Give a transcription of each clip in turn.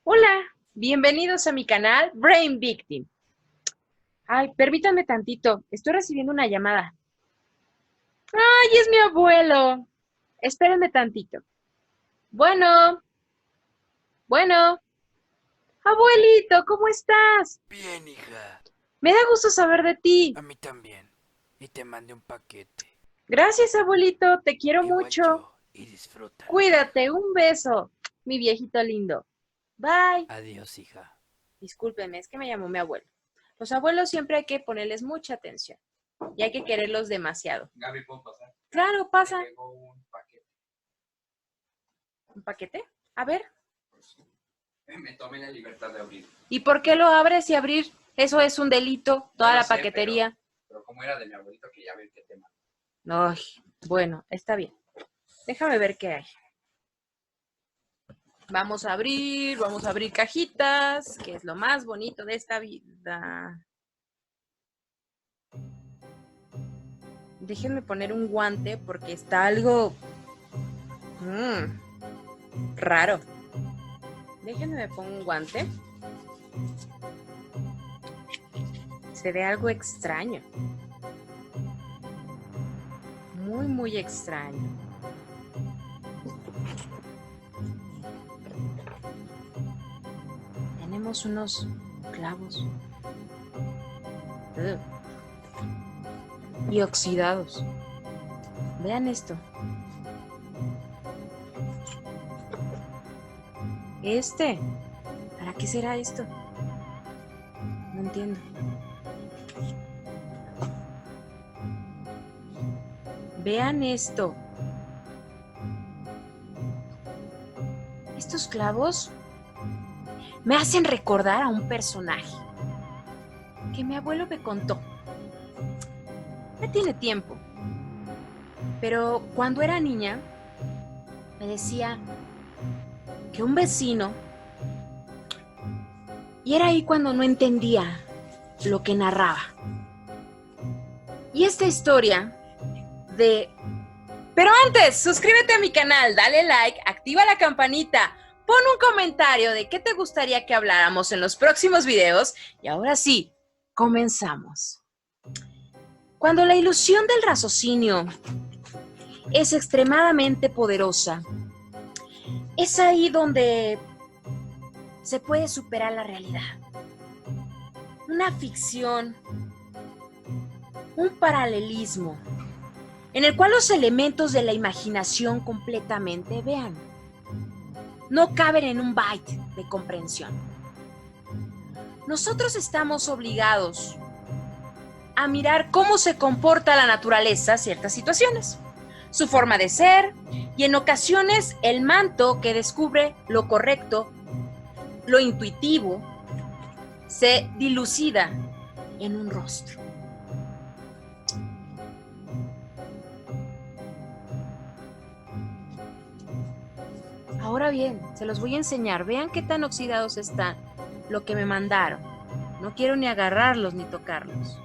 Hola, bienvenidos a mi canal Brain Victim. Ay, permítanme tantito, estoy recibiendo una llamada. ¡Ay, es mi abuelo! Espérenme tantito. Bueno, bueno, abuelito, ¿cómo estás? Bien, hija. Me da gusto saber de ti. A mí también. Y te mandé un paquete. Gracias, abuelito, te quiero Igual mucho. yo. Y disfrútalo. Cuídate, un beso, mi viejito lindo. Bye. Adiós, hija. Discúlpeme, es que me llamó mi abuelo. Los abuelos siempre hay que ponerles mucha atención y hay que quererlos demasiado. Gaby, ¿puedo pasar? Claro, Me pasa. llegó un paquete. ¿Un paquete? A ver. Pues, me tomé la libertad de abrir. ¿Y por qué lo abres y abrir? Eso es un delito, No toda lo la sé, paquetería. pero como era de mi abuelito, quería ver qué tema. Ay, bueno, está bien. Déjame ver qué hay. Vamos a abrir cajitas, que es lo más bonito de esta vida. Déjenme poner un guante porque está algo raro. Déjenme me pongo un guante. Se ve algo extraño. Muy, muy extraño. Tenemos unos clavos. Ugh. Y oxidados. Vean esto. ¿Para qué será esto? No entiendo. Vean esto. Estos clavos me hacen recordar a un personaje que mi abuelo me contó. Ya tiene tiempo. Pero cuando era niña, me decía que un vecino, y era ahí cuando no entendía lo que narraba. Y esta historia de... Pero antes, suscríbete a mi canal, dale like, activa la campanita, pon un comentario de qué te gustaría que habláramos en los próximos videos. Y ahora sí, comenzamos. Cuando la ilusión del raciocinio es extremadamente poderosa, es ahí donde se puede superar la realidad. Una ficción, un paralelismo, en el cual los elementos de la imaginación completamente, vean, no caben en un byte de comprensión. Nosotros estamos obligados a mirar cómo se comporta la naturaleza en ciertas situaciones, su forma de ser y en ocasiones el manto que descubre lo correcto, lo intuitivo, se dilucida en un rostro. Ahora bien, se los voy a enseñar. Vean qué tan oxidados están lo que me mandaron. No quiero ni agarrarlos ni tocarlos.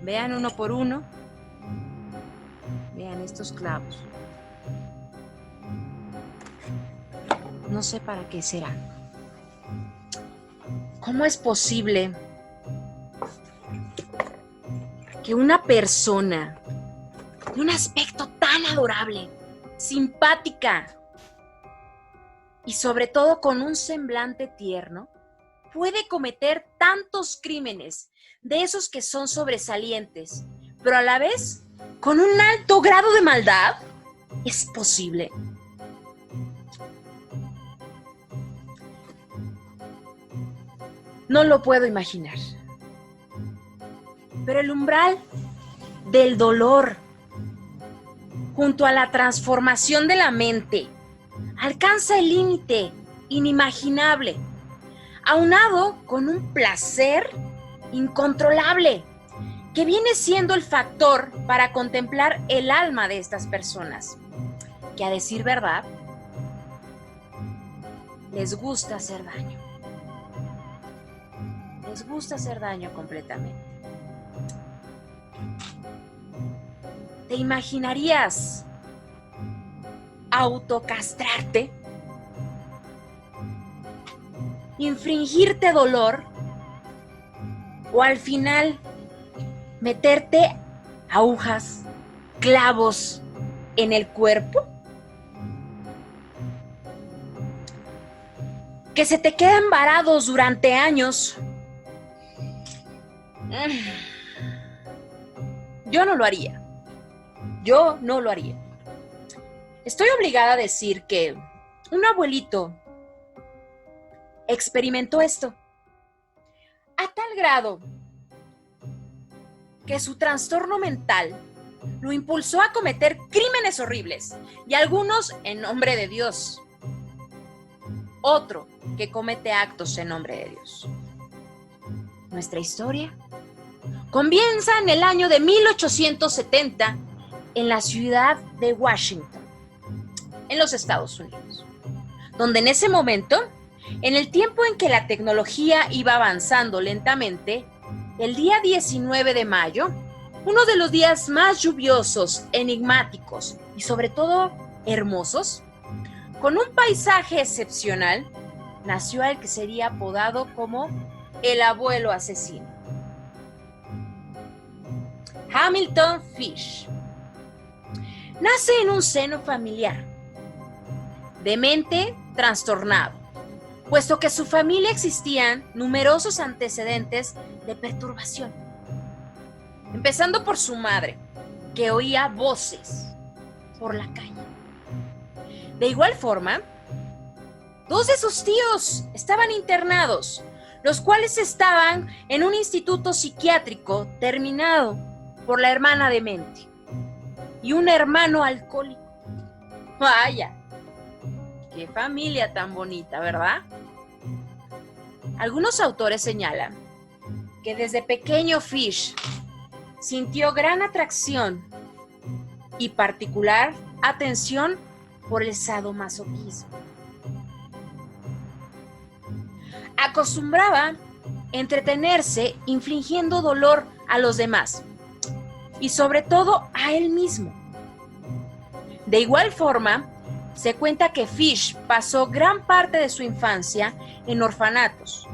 Vean uno por uno. Vean estos clavos. No sé para qué serán. ¿Cómo es posible que una persona de un aspecto tan adorable, simpática y sobre todo con un semblante tierno, puede cometer tantos crímenes, de esos que son sobresalientes, pero a la vez con un alto grado de maldad? ¿Es posible? No lo puedo imaginar. Pero el umbral del dolor, junto a la transformación de la mente, alcanza el límite inimaginable, aunado con un placer incontrolable, que viene siendo el factor para contemplar el alma de estas personas, que a decir verdad, les gusta hacer daño. Les gusta hacer daño completamente. ¿Te imaginarías autocastrarte? infringirte dolor o al final meterte agujas, clavos en el cuerpo? Que se te queden varados durante años. Yo no lo haría. Yo no lo haría. Estoy obligada a decir que un abuelito experimentó esto a tal grado que su trastorno mental lo impulsó a cometer crímenes horribles y algunos en nombre de Dios. Otro que comete actos en nombre de Dios. Nuestra historia comienza en el año de 1870 en la ciudad de Washington, en los Estados Unidos, donde en ese momento, en el tiempo en que la tecnología iba avanzando lentamente, el día 19 de mayo, uno de los días más lluviosos, enigmáticos y sobre todo hermosos, con un paisaje excepcional, nació el que sería apodado como el abuelo asesino. Hamilton Fish nace en un seno familiar, de mente trastornado, puesto que en su familia existían numerosos antecedentes de perturbación. Empezando por su madre, que oía voces por la calle. De igual forma, dos de sus tíos estaban internados, los cuales estaban en un instituto psiquiátrico terminado por la hermana demente y un hermano alcohólico. Vaya, qué familia tan bonita, ¿verdad? Algunos autores señalan que desde pequeño Fish sintió gran atracción y particular atención por el sadomasoquismo. Acostumbraba entretenerse infligiendo dolor a los demás y sobre todo a él mismo. De igual forma, se cuenta que Fish pasó gran parte de su infancia en orfanatos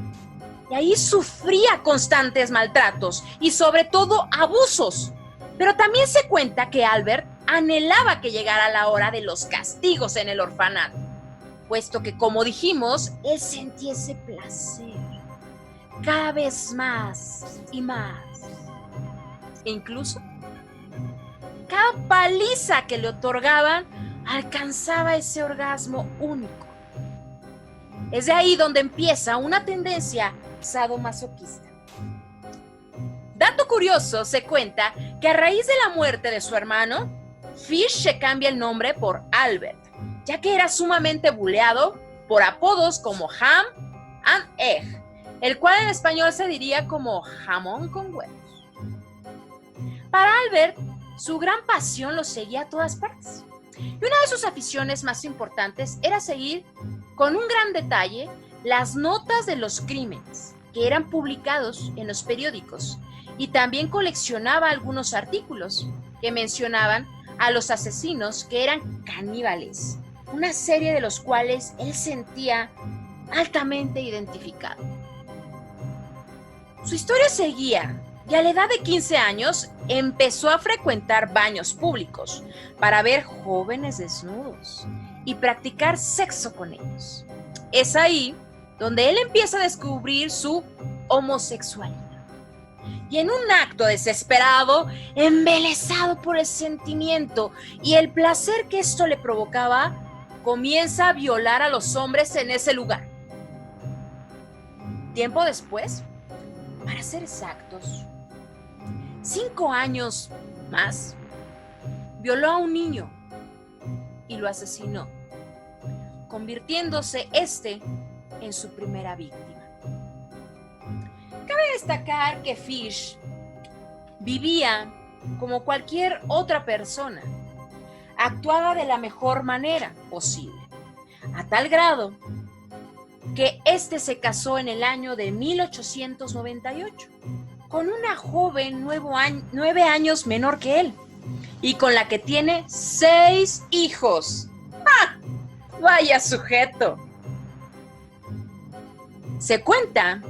y ahí sufría constantes maltratos y sobre todo abusos. Pero también se cuenta que Albert anhelaba que llegara la hora de los castigos en el orfanato, puesto que, como dijimos, él sentía ese placer cada vez más y más. E incluso, cada paliza que le otorgaban alcanzaba ese orgasmo único. Es de ahí donde empieza una tendencia sadomasoquista. Dato curioso, se cuenta que a raíz de la muerte de su hermano, Fish se cambia el nombre por Albert, ya que era sumamente buleado por apodos como Ham and Egg, el cual en español se diría como jamón con huevos. Para Albert, su gran pasión lo seguía a todas partes. Y una de sus aficiones más importantes era seguir con un gran detalle las notas de los crímenes que eran publicados en los periódicos, y también coleccionaba algunos artículos que mencionaban a los asesinos que eran caníbales, una serie de los cuales él sentía altamente identificado. Su historia seguía y a la edad de 15 años empezó a frecuentar baños públicos para ver jóvenes desnudos y practicar sexo con ellos. Es ahí donde él empieza a descubrir su homosexualidad. Y en un acto desesperado, embelesado por el sentimiento y el placer que esto le provocaba, comienza a violar a los hombres en ese lugar. Tiempo después, para ser exactos, 5 años más, violó a un niño y lo asesinó, convirtiéndose en su primera víctima. Cabe destacar que Fish vivía como cualquier otra persona, actuaba de la mejor manera posible, a tal grado que se casó en el año de 1898 con una joven 9 años menor que él y con la que tiene 6 hijos. ¡Ah! ¡Vaya sujeto! Se cuenta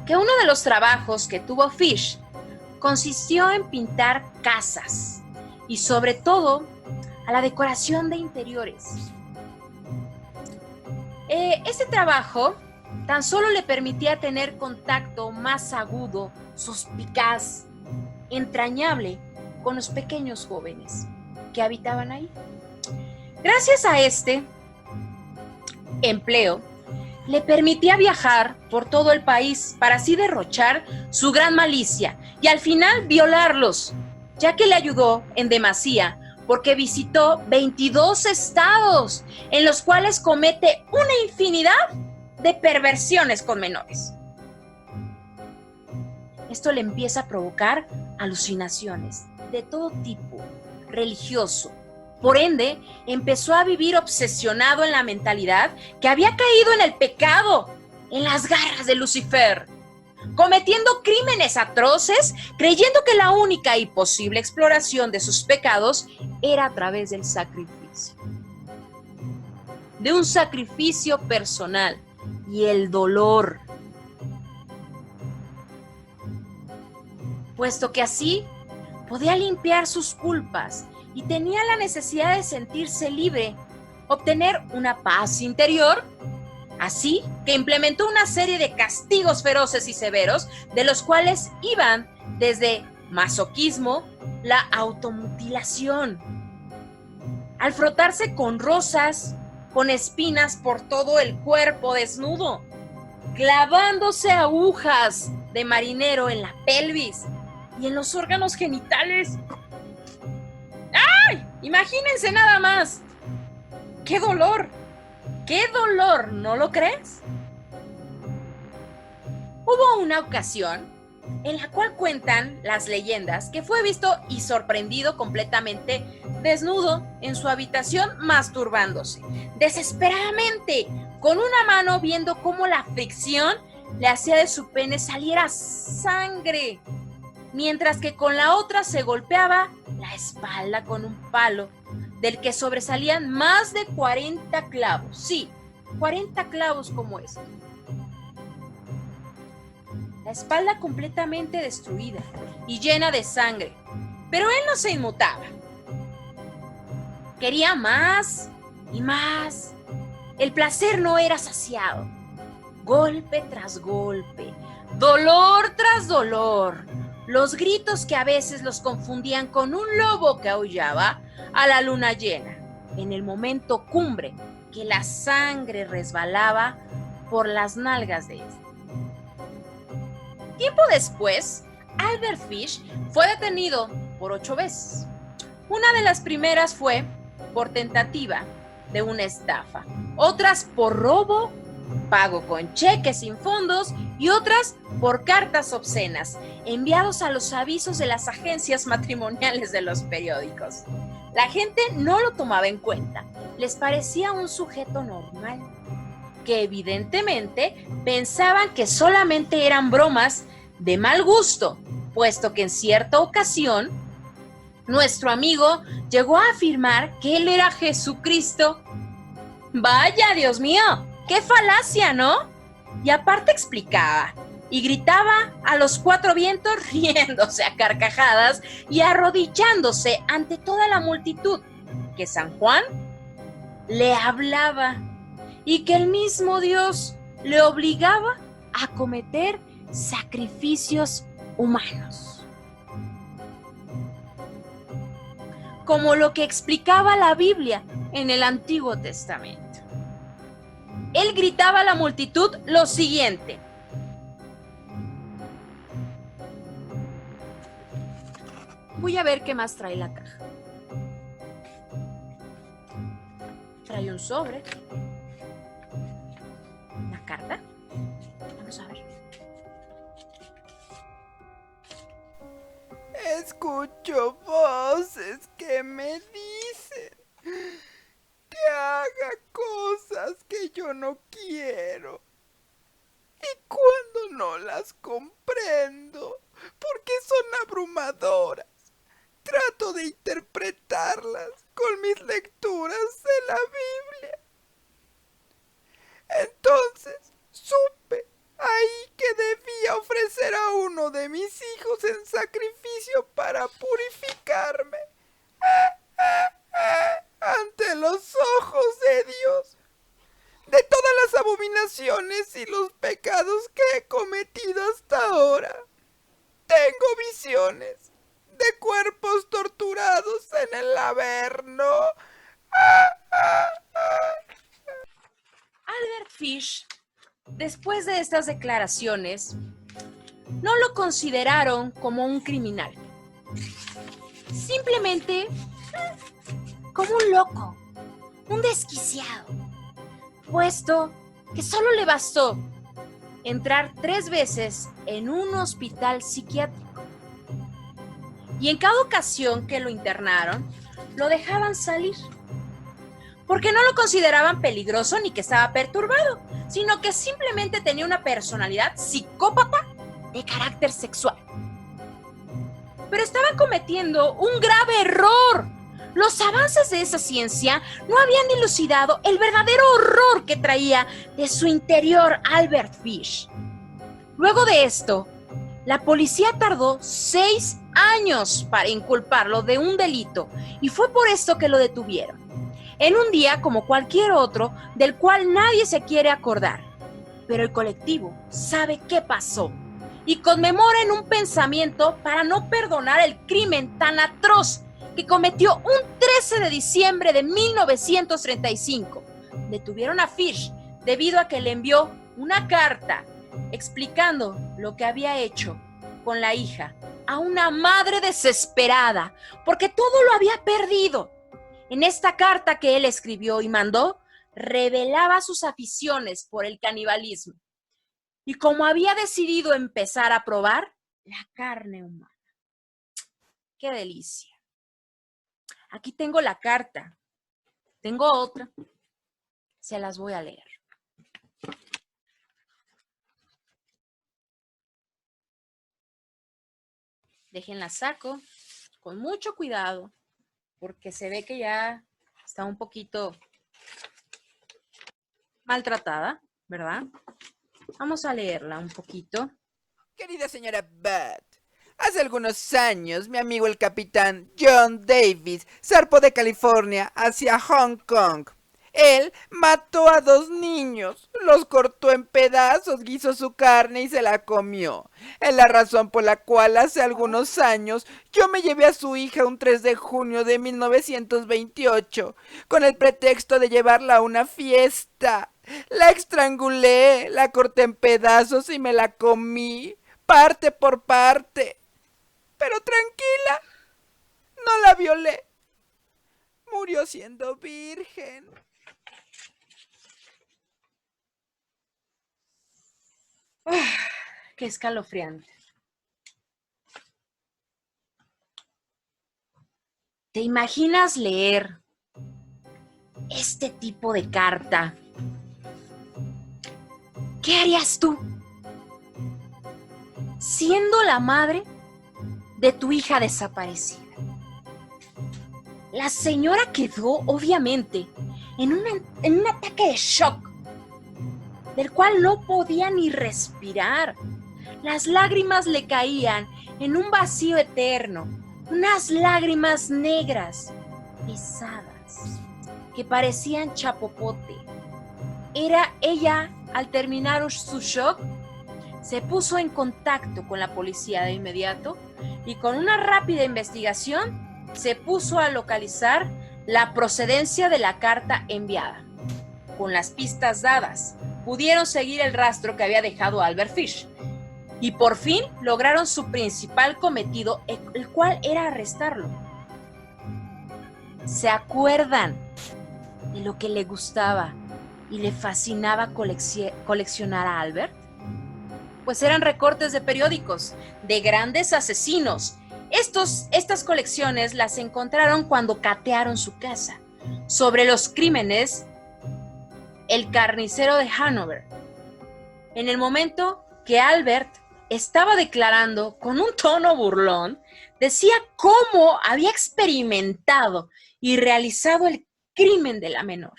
que uno de los trabajos que tuvo Fish consistió en pintar casas y sobre todo a la decoración de interiores. Este trabajo tan solo le permitía tener contacto más agudo, suspicaz, entrañable con los pequeños jóvenes que habitaban ahí. Gracias a este empleo, le permitía viajar por todo el país para así derrochar su gran malicia y al final violarlos, ya que le ayudó en demasía porque visitó 22 estados en los cuales comete una infinidad de perversiones con menores. Esto le empieza a provocar alucinaciones de todo tipo, religioso. Por ende, empezó a vivir obsesionado en la mentalidad que había caído en el pecado, en las garras de Lucifer, cometiendo crímenes atroces, creyendo que la única y posible exploración de sus pecados era a través del sacrificio. De un sacrificio personal y el dolor. Puesto que así podía limpiar sus culpas y tenía la necesidad de sentirse libre, obtener una paz interior, así que implementó una serie de castigos feroces y severos, de los cuales iban desde masoquismo, la automutilación, al frotarse con rosas, con espinas por todo el cuerpo desnudo, clavándose agujas de marinero en la pelvis y en los órganos genitales. ¡Ay! Imagínense nada más. ¡Qué dolor! ¡Qué dolor! ¿No lo crees? Hubo una ocasión en la cual cuentan las leyendas que fue visto y sorprendido completamente desnudo en su habitación masturbándose, desesperadamente, con una mano viendo cómo la fricción le hacía de su pene saliera sangre, mientras que con la otra se golpeaba la espalda con un palo del que sobresalían más de 40 clavos. Sí, 40 clavos como este. La espalda completamente destruida y llena de sangre, pero él no se inmutaba. Quería más y más. El placer no era saciado. Golpe tras golpe, dolor tras dolor. Los gritos que a veces los confundían con un lobo que aullaba a la luna llena, en el momento cumbre que la sangre resbalaba por las nalgas de este. Tiempo después, Albert Fish fue detenido por 8 veces. Una de las primeras fue por tentativa de una estafa, otras por robo, pago con cheques sin fondos y otras por cartas obscenas enviados a los avisos de las agencias matrimoniales de los periódicos. La gente no lo tomaba en cuenta, les parecía un sujeto normal, que evidentemente pensaban que solamente eran bromas de mal gusto, puesto que en cierta ocasión nuestro amigo llegó a afirmar que él era Jesucristo. ¡Vaya, Dios mío! ¡Qué falacia!, ¿no? Y aparte explicaba y gritaba a los 4 vientos, riéndose a carcajadas y arrodillándose ante toda la multitud, que San Juan le hablaba y que el mismo Dios le obligaba a cometer sacrificios humanos, como lo que explicaba la Biblia en el Antiguo Testamento. Él gritaba a la multitud lo siguiente: voy a ver qué más trae la caja. Trae un sobre, una carta. Vamos a ver. Escucho voces que me dicen que haga cosas que yo no quiero. Y cuando no las comprendo, porque son abrumadoras, trato de interpretarlas con mis lecturas de la Biblia. Entonces supe en sacrificio para purificarme ante los ojos de Dios de todas las abominaciones y los pecados que he cometido hasta ahora. Tengo visiones de cuerpos torturados en el Averno. Albert Fish, después de estas declaraciones, no lo consideraron como un criminal. Simplemente como un loco, un desquiciado, puesto que solo le bastó entrar 3 veces en un hospital psiquiátrico. Y en cada ocasión que lo internaron, lo dejaban salir. Porque no lo consideraban peligroso ni que estaba perturbado, sino que simplemente tenía una personalidad psicópata de carácter sexual. Pero estaban cometiendo un grave error. Los avances de esa ciencia no habían dilucidado el verdadero horror que traía de su interior Albert Fish. Luego de esto, la policía tardó 6 años para inculparlo de un delito y fue por esto que lo detuvieron. En un día como cualquier otro, del cual nadie se quiere acordar. Pero el colectivo sabe qué pasó y conmemora en un pensamiento para no perdonar el crimen tan atroz que cometió un 13 de diciembre de 1935. Detuvieron a Fish debido a que le envió una carta explicando lo que había hecho con la hija a una madre desesperada porque todo lo había perdido. En esta carta que él escribió y mandó, revelaba sus aficiones por el canibalismo y como había decidido empezar a probar la carne humana. ¡Qué delicia! Aquí tengo la carta. Tengo otra. Se las voy a leer. Déjenla saco con mucho cuidado porque se ve que ya está un poquito maltratada, ¿verdad? Vamos a leerla un poquito. Querida señora Bat, hace algunos años mi amigo el capitán John Davis zarpó de California hacia Hong Kong. Él mató a 2 niños, los cortó en pedazos, guisó su carne y se la comió. Es la razón por la cual hace algunos años yo me llevé a su hija un 3 de junio de 1928 con el pretexto de llevarla a una fiesta. La estrangulé, la corté en pedazos y me la comí, parte por parte. Pero tranquila, no la violé. Murió siendo virgen. Qué escalofriante. ¿Te imaginas leer este tipo de carta? ¿Qué harías tú? Siendo la madre de tu hija desaparecida. La señora quedó, obviamente, en un ataque de shock, del cual no podía ni respirar. Las lágrimas le caían en un vacío eterno, unas lágrimas negras, pesadas, que parecían chapopote. Era ella, al terminar su shock, se puso en contacto con la policía de inmediato y con una rápida investigación se puso a localizar la procedencia de la carta enviada. Con las pistas dadas, pudieron seguir el rastro que había dejado Albert Fish y por fin lograron su principal cometido, el cual era arrestarlo. ¿Se acuerdan de lo que le gustaba y le fascinaba coleccionar a Albert? Pues eran recortes de periódicos de grandes asesinos. Estas colecciones las encontraron cuando catearon su casa sobre los crímenes El carnicero de Hanover. En el momento que Albert estaba declarando con un tono burlón, decía cómo había experimentado y realizado el crimen de la menor.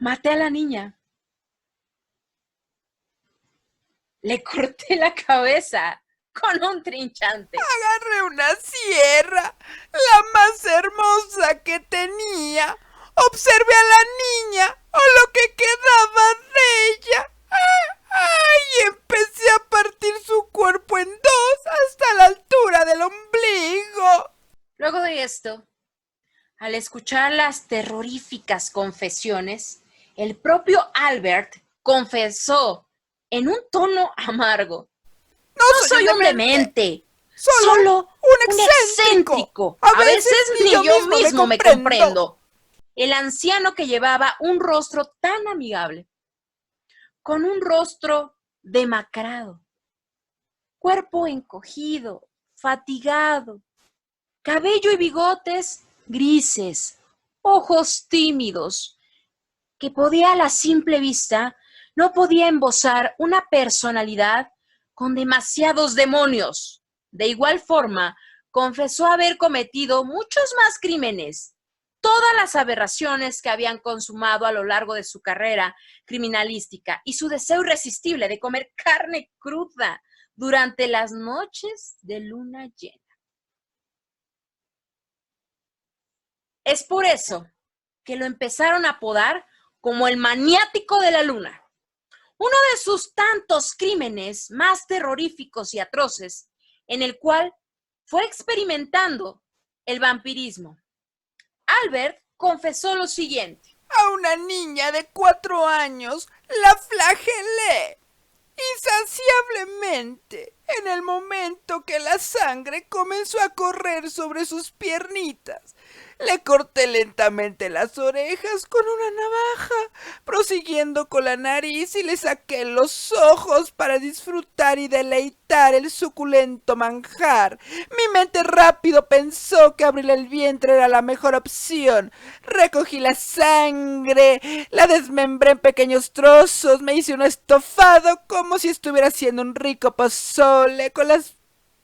Maté a la niña. Le corté la cabeza con un trinchante. Agarré una sierra, la más hermosa que tenía. Observé a la niña, o lo que quedaba de ella. Y empecé a partir su cuerpo en dos hasta la altura del ombligo. Luego de esto, al escuchar las terroríficas confesiones, el propio Albert confesó en un tono amargo: No soy un demente, solo solo un un excéntrico. excéntrico. A A veces veces ni yo mismo me comprendo. El anciano, que llevaba un rostro tan amigable, con un rostro demacrado, cuerpo encogido, fatigado, cabello y bigotes grises, ojos tímidos, que podía a la simple vista no podía embozar una personalidad con demasiados demonios. De igual forma, confesó haber cometido muchos más crímenes, todas las aberraciones que habían consumado a lo largo de su carrera criminalística y su deseo irresistible de comer carne cruda durante las noches de luna llena. Es por eso que lo empezaron a apodar como el maniático de la luna. Uno de sus tantos crímenes más terroríficos y atroces, en el cual fue experimentando el vampirismo. Albert confesó lo siguiente: a una niña de 4 años la flagelé insaciablemente en el momento que la sangre comenzó a correr sobre sus piernitas. Le corté lentamente las orejas con una navaja, prosiguiendo con la nariz, y le saqué los ojos para disfrutar y deleitar el suculento manjar. Mi mente rápido pensó que abrirle el vientre era la mejor opción. Recogí la sangre, la desmembré en pequeños trozos, me hice un estofado como si estuviera haciendo un rico pozole con las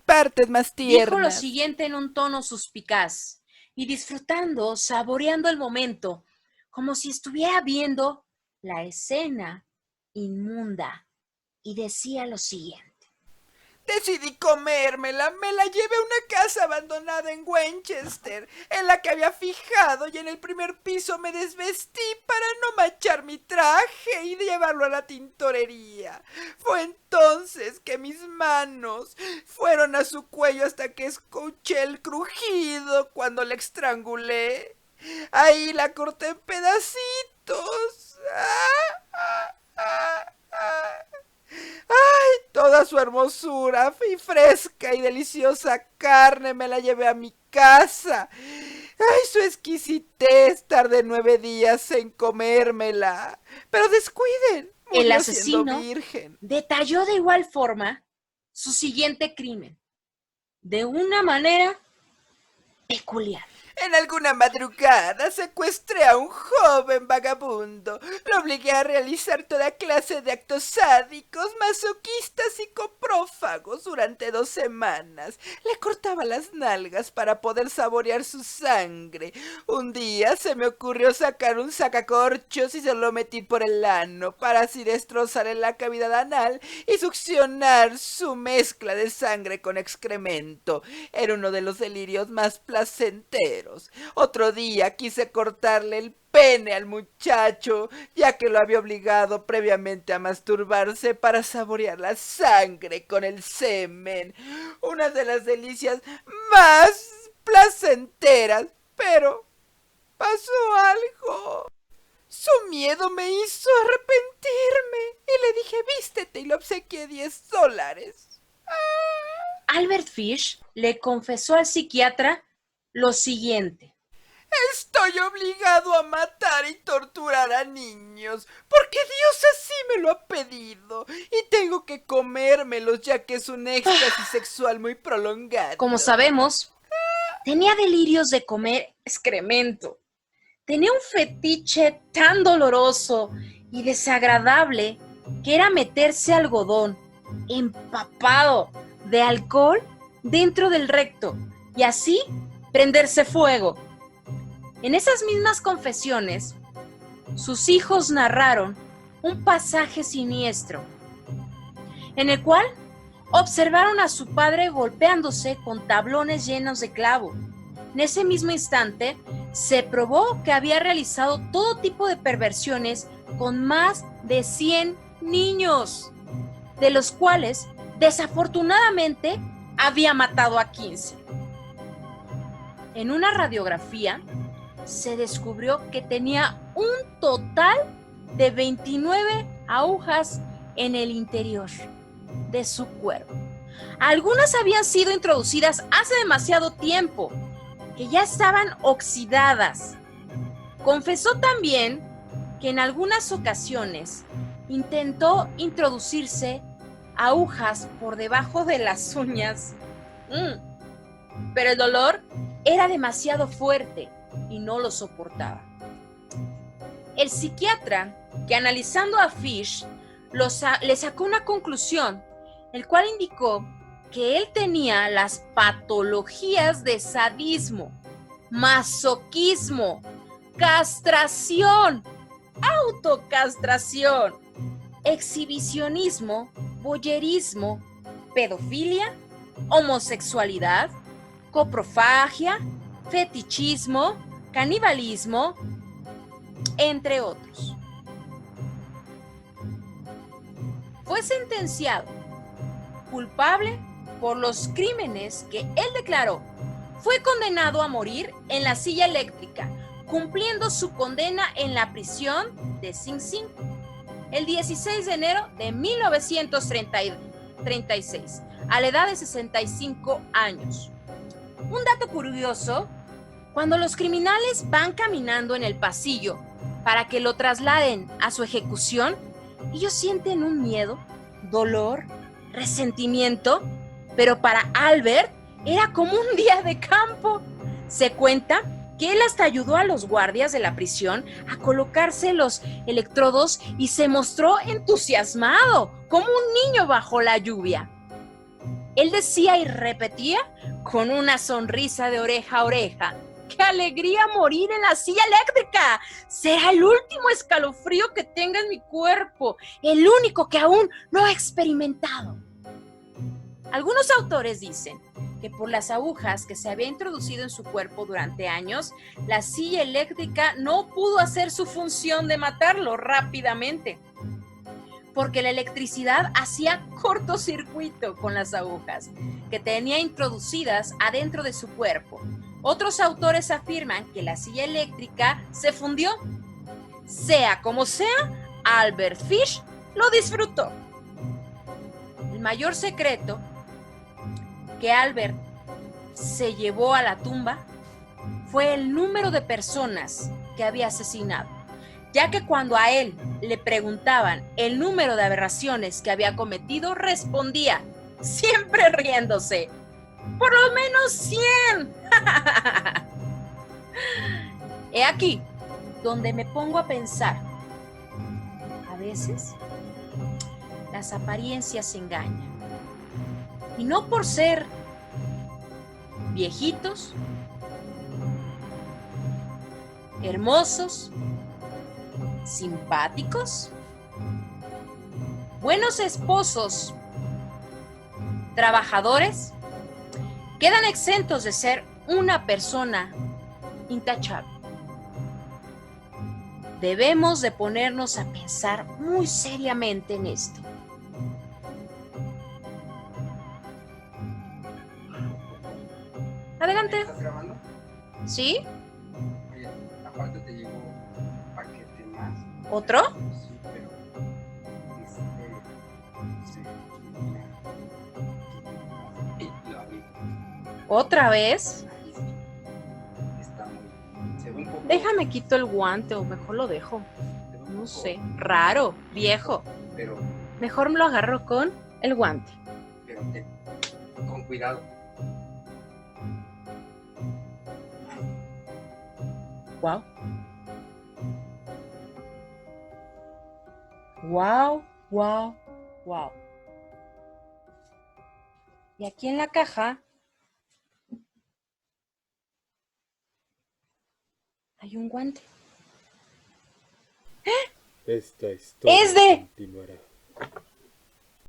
partes más tiernas. Dijo lo siguiente en un tono suspicaz y disfrutando, saboreando el momento, como si estuviera viendo la escena inmunda, y decía lo siguiente: decidí comérmela, me la llevé a una casa abandonada en Winchester, en la que había fijado, y en el primer piso me desvestí para no manchar mi traje y llevarlo a la tintorería. Fue entonces que mis manos fueron a su cuello hasta que escuché el crujido cuando la estrangulé. Ahí la corté en pedacitos. ¡Ay! Toda su hermosura y fresca y deliciosa carne me la llevé a mi casa. ¡Ay! Su exquisitez, tardé 9 días en comérmela. Pero descuiden, murió el asesino siendo virgen. detalló de igual forma su siguiente crimen, de una manera peculiar. En alguna madrugada secuestré a un joven vagabundo. Lo obligué a realizar toda clase de actos sádicos, masoquistas y coprófagos durante 2 semanas. Le cortaba las nalgas para poder saborear su sangre. Un día se me ocurrió sacar un sacacorchos y se lo metí por el ano para así destrozarle la cavidad anal y succionar su mezcla de sangre con excremento. Era uno de los delirios más placenteros. Otro día quise cortarle el pene al muchacho, ya que lo había obligado previamente a masturbarse para saborear la sangre con el semen. Una de las delicias más placenteras, pero pasó algo. Su miedo me hizo arrepentirme y le dije: vístete, y le obsequié $10. Albert Fish le confesó al psiquiatra lo siguiente: estoy obligado a matar y torturar a niños, porque Dios así me lo ha pedido, y tengo que comérmelos, ya que es un éxtasis sexual muy prolongado. Como sabemos, tenía delirios de comer excremento. Tenía un fetiche tan doloroso y desagradable que era meterse algodón empapado de alcohol dentro del recto y así prenderse fuego. En esas mismas confesiones, sus hijos narraron un pasaje siniestro, en el cual observaron a su padre golpeándose con tablones llenos de clavo. En ese mismo instante, se probó que había realizado todo tipo de perversiones con más de 100 niños, de los cuales, desafortunadamente, había matado a 15. En una radiografía, se descubrió que tenía un total de 29 agujas en el interior de su cuerpo. Algunas habían sido introducidas hace demasiado tiempo, que ya estaban oxidadas. Confesó también que en algunas ocasiones intentó introducirse agujas por debajo de las uñas, pero el dolor era demasiado fuerte y no lo soportaba. El psiquiatra, que analizando a Fish, le sacó una conclusión, el cual indicó que él tenía las patologías de sadismo, masoquismo, castración, autocastración, exhibicionismo, voyerismo, pedofilia, homosexualidad, coprofagia, fetichismo, canibalismo, entre otros. Fue sentenciado culpable por los crímenes que él declaró. Fue condenado a morir en la silla eléctrica, cumpliendo su condena en la prisión de Sing Sing el 16 de enero de 1936, a la edad de 65 años. Un dato curioso: cuando los criminales van caminando en el pasillo para que lo trasladen a su ejecución, ellos sienten un miedo, dolor, resentimiento, pero para Albert era como un día de campo. Se cuenta que él hasta ayudó a los guardias de la prisión a colocarse los electrodos y se mostró entusiasmado, como un niño bajo la lluvia. Él decía y repetía con una sonrisa de oreja a oreja: ¡qué alegría morir en la silla eléctrica! Será el último escalofrío que tenga en mi cuerpo, el único que aún no he experimentado. Algunos autores dicen que por las agujas que se había introducido en su cuerpo durante años, la silla eléctrica no pudo hacer su función de matarlo rápidamente, porque la electricidad hacía cortocircuito con las agujas que tenía introducidas adentro de su cuerpo. Otros autores afirman que la silla eléctrica se fundió. Sea como sea, Albert Fish lo disfrutó. El mayor secreto que Albert se llevó a la tumba fue el número de personas que había asesinado, ya que cuando a él le preguntaban el número de aberraciones que había cometido, respondía, siempre riéndose: ¡por lo menos 100! He aquí donde me pongo a pensar. A veces las apariencias engañan. Y no por ser viejitos, hermosos, simpáticos, buenos esposos, trabajadores, quedan exentos de ser una persona intachable. Debemos de ponernos a pensar muy seriamente en esto. Adelante. ¿Estás grabando? ¿Sí? Oye, aparte te llegó un paquete más. ¿Otro? Sí, pero lo abrí. ¿Otra vez? Ahí sí. Está muy. Se ve un poco. Déjame quito el guante o mejor lo dejo. se ve un No poco, sé, raro, viejo. Pero Mejor me lo agarro con el guante. con cuidado. Wow. Wow, wow, wow. Y aquí en la caja hay un guante. Esta historia Es de- continuará.